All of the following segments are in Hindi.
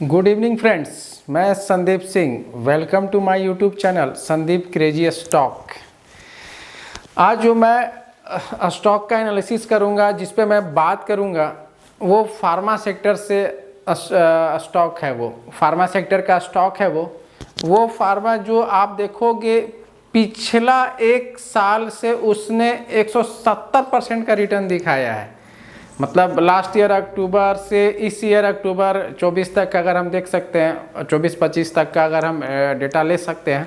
गुड इवनिंग फ्रेंड्स, मैं Sandeep Singh. Welcome to my YouTube channel Sandeep crazy stock. आज जो मैं स्टॉक का एनालिसिस करूंगा, जिस पे मैं बात करूंगा, वो फार्मा सेक्टर से स्टॉक है। वो फार्मा सेक्टर का स्टॉक है। वो फार्मा जो आप देखोगे पिछला एक साल से उसने 170% का रिटर्न दिखाया है। मतलब लास्ट ईयर अक्टूबर से इस ईयर अक्टूबर 24 तक अगर हम देख सकते हैं, 24-25 तक का अगर हम डेटा ले सकते हैं,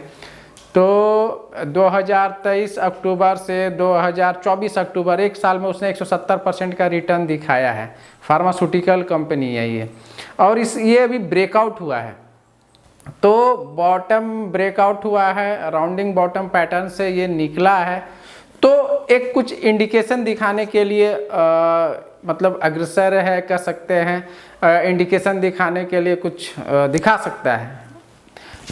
तो 2023 अक्टूबर से 2024 अक्टूबर एक साल में उसने 170% का रिटर्न दिखाया है। फार्मास्यूटिकल कंपनी है ये, और ये अभी ब्रेकआउट हुआ है। तो बॉटम ब्रेकआउट हुआ है, राउंडिंग बॉटम पैटर्न से ये निकला है। तो एक कुछ इंडिकेशन दिखाने के लिए मतलब अग्रसर है, कह सकते हैं, इंडिकेशन दिखाने के लिए कुछ दिखा सकता है।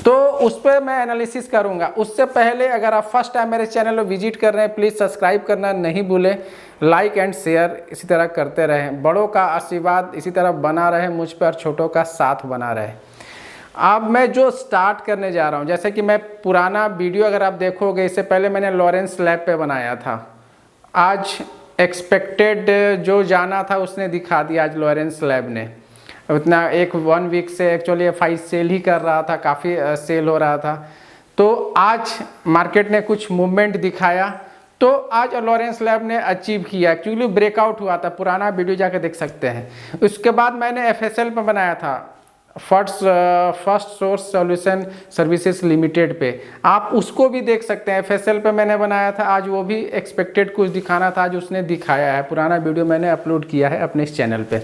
तो उस पर मैं एनालिसिस करूंगा। उससे पहले अगर आप फर्स्ट टाइम मेरे चैनल को विजिट कर रहे हैं, प्लीज़ सब्सक्राइब करना नहीं भूलें, लाइक एंड शेयर इसी तरह करते रहें। बड़ों का आशीर्वाद इसी तरह बना रहे मुझ पर, छोटों का साथ बना रहे। अब मैं जो स्टार्ट करने जा रहा हूं, जैसे कि मैं पुराना वीडियो अगर आप देखोगे, इससे पहले मैंने लॉरेंस लैब पे बनाया था। आज एक्सपेक्टेड जो जाना था उसने दिखा दिया आज लॉरेंस लैब ने। उतना एक 1 वीक से एक्चुअली FI सेल ही कर रहा था, काफ़ी सेल हो रहा था। तो आज मार्केट ने कुछ मूवमेंट दिखाया, तो आज लॉरेंस लैब ने अचीव किया। एक्चुअली ब्रेकआउट हुआ था, पुराना वीडियो जाके देख सकते हैं। उसके बाद मैंने FSL पे बनाया था, first source solution services limited पे, आप उसको भी देख सकते हैं। FSL पे मैंने बनाया था, आज वो भी एक्सपेक्टेड कुछ दिखाना था, आज उसने दिखाया है। पुराना वीडियो मैंने अपलोड किया है अपने इस चैनल पे।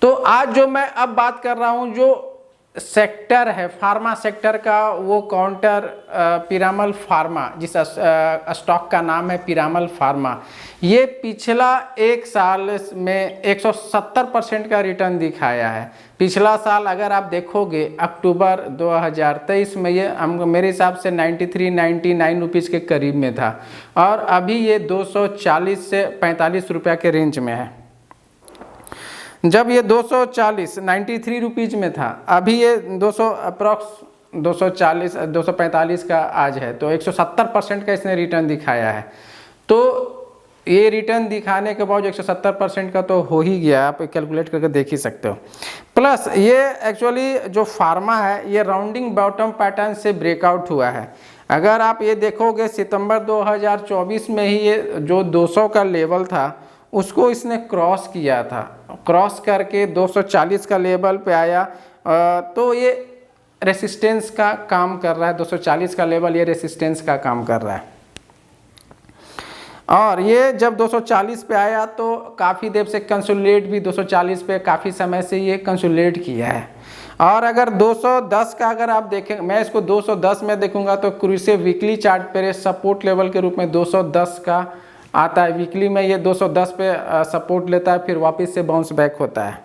तो आज जो मैं अब बात कर रहा हूँ, जो सेक्टर है फार्मा सेक्टर का, वो काउंटर पिरामल फार्मा, जिस स्टॉक का नाम है पिरामल फार्मा, ये पिछला एक साल में 170% का रिटर्न दिखाया है। पिछला साल अगर आप देखोगे अक्टूबर 2023 में ये मेरे हिसाब से 93-99 रुपीज़ के करीब में था, और अभी ये 240 से 45 रुपये के रेंज में है। जब ये 93 रुपीज़ में था, अभी ये 200 अप्रॉक्स 240 245 का आज है। तो 170% का इसने रिटर्न दिखाया है। तो ये रिटर्न दिखाने के बाद 170% का तो हो ही गया, आप कैलकुलेट करके देख ही सकते हो। प्लस ये एक्चुअली जो फार्मा है, ये राउंडिंग बॉटम पैटर्न से ब्रेकआउट हुआ है। अगर आप ये देखोगे सितंबर 2024 में ही ये जो 200 का लेवल था उसको इसने क्रॉस किया था, क्रॉस करके 240 का लेवल पे आया। तो ये रेसिस्टेंस का काम कर रहा है। 240 का लेवल ये रेसिस्टेंस का काम कर रहा है। और ये जब 240 पे आया तो काफ़ी देर से कंसोलिडेट भी 240 पे काफ़ी समय से ये कंसोलिडेट किया है। और अगर 210 का अगर आप देखें, मैं इसको 210 में देखूंगा तो क्रूसिव वीकली चार्ट पे सपोर्ट लेवल के रूप में 210 का आता है। वीकली में ये 210 पे सपोर्ट लेता है, फिर वापस से बाउंस बैक होता है।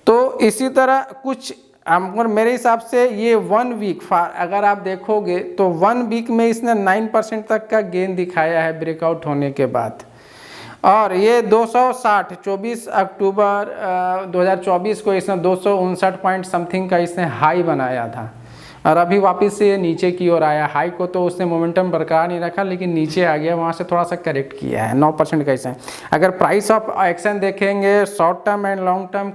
तो इसी तरह कुछ मेरे हिसाब से ये 1 वीक अगर आप देखोगे तो 1 वीक में इसने 9% तक का गेन दिखाया है ब्रेकआउट होने के बाद। और ये 260 24 अक्टूबर 2024 को इसने 259 पॉइंट समथिंग का इसने हाई बनाया था, और अभी वापस से ये नीचे की ओर आया। हाई को तो उसने मोमेंटम बरकरार नहीं रखा, लेकिन नीचे आ गया, वहाँ से थोड़ा सा करेक्ट किया है। 9% का इसने। अगर प्राइस ऑफ एक्शन देखेंगे short term and long term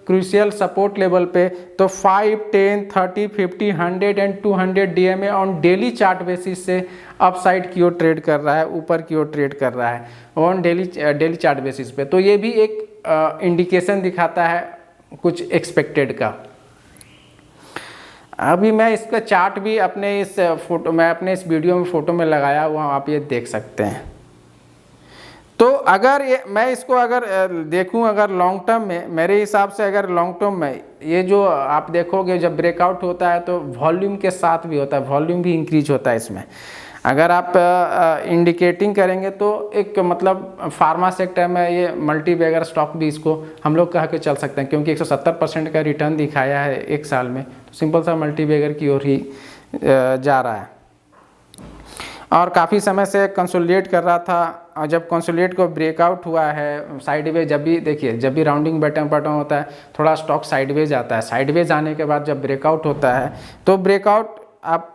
crucial support level पे, तो 5, 10, 30, 50, 100 and 200 DMA on daily chart basis से अपसाइड की ओर ट्रेड कर रहा है, ऊपर की ओर ट्रेड कर रहा है ऑन डेली चार्ट बेसिस पे। तो ये भी एक इंडिकेशन दिखाता है कुछ एक्सपेक्टेड का। अभी मैं इसका चार्ट भी अपने इस वीडियो में फ़ोटो में लगाया हुआ, आप ये देख सकते हैं। तो अगर मैं इसको अगर देखूं, अगर लॉन्ग टर्म में, मेरे हिसाब से अगर लॉन्ग टर्म में ये जो आप देखोगे जब ब्रेकआउट होता है तो वॉल्यूम के साथ भी होता है, वॉल्यूम भी इंक्रीज होता है इसमें। अगर आप इंडिकेटिंग करेंगे तो एक मतलब फार्मा सेक्टर में ये मल्टी बैगर स्टॉक भी इसको हम लोग कह के चल सकते हैं, क्योंकि 170% का रिटर्न दिखाया है एक साल में। तो सिंपल सा मल्टी बैगर की ओर ही जा रहा है। और काफ़ी समय से कंसोलिडेट कर रहा था, और जब कंसोलिडेट को ब्रेकआउट हुआ है साइडवेज, जब भी देखिए जब भी राउंडिंग बटन होता है थोड़ा स्टॉक साइडवेज आता है, साइडवेज आने के बाद जब ब्रेकआउट होता है तो ब्रेकआउट आप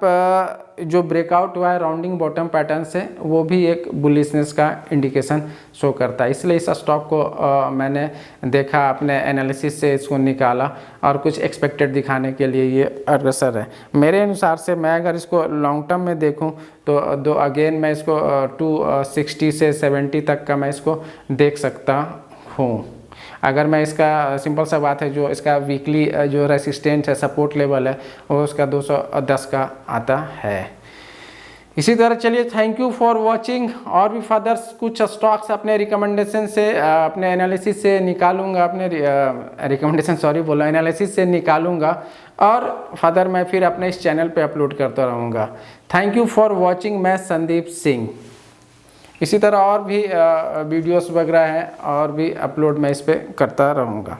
जो ब्रेकआउट हुआ है राउंडिंग बॉटम पैटर्न से वो भी एक बुलिशनेस का इंडिकेशन शो करता है। इसलिए इस स्टॉक को मैंने देखा, अपने एनालिसिस से इसको निकाला और कुछ एक्सपेक्टेड दिखाने के लिए ये अग्रसर है। मेरे अनुसार से मैं अगर इसको लॉन्ग टर्म में देखूं तो अगेन मैं इसको 260 से 70 तक का मैं इसको देख सकता हूँ। अगर मैं इसका सिंपल सा बात है, जो इसका वीकली जो रेसिस्टेंट है, सपोर्ट लेवल है, वो उसका 210 का आता है। इसी तरह चलिए, थैंक यू फॉर वाचिंग। और भी फर्दर कुछ स्टॉक्स अपने रिकमेंडेशन से, अपने एनालिसिस से निकालूंगा, अपने एनालिसिस से निकालूंगा और फर्दर मैं फिर अपने इस चैनल पे अपलोड करता रहूँगा। Thank you for watching. मैं संदीप सिंह। इसी तरह और भी वीडियोस वगैरह हैं और भी अपलोड मैं इस पर करता रहूँगा।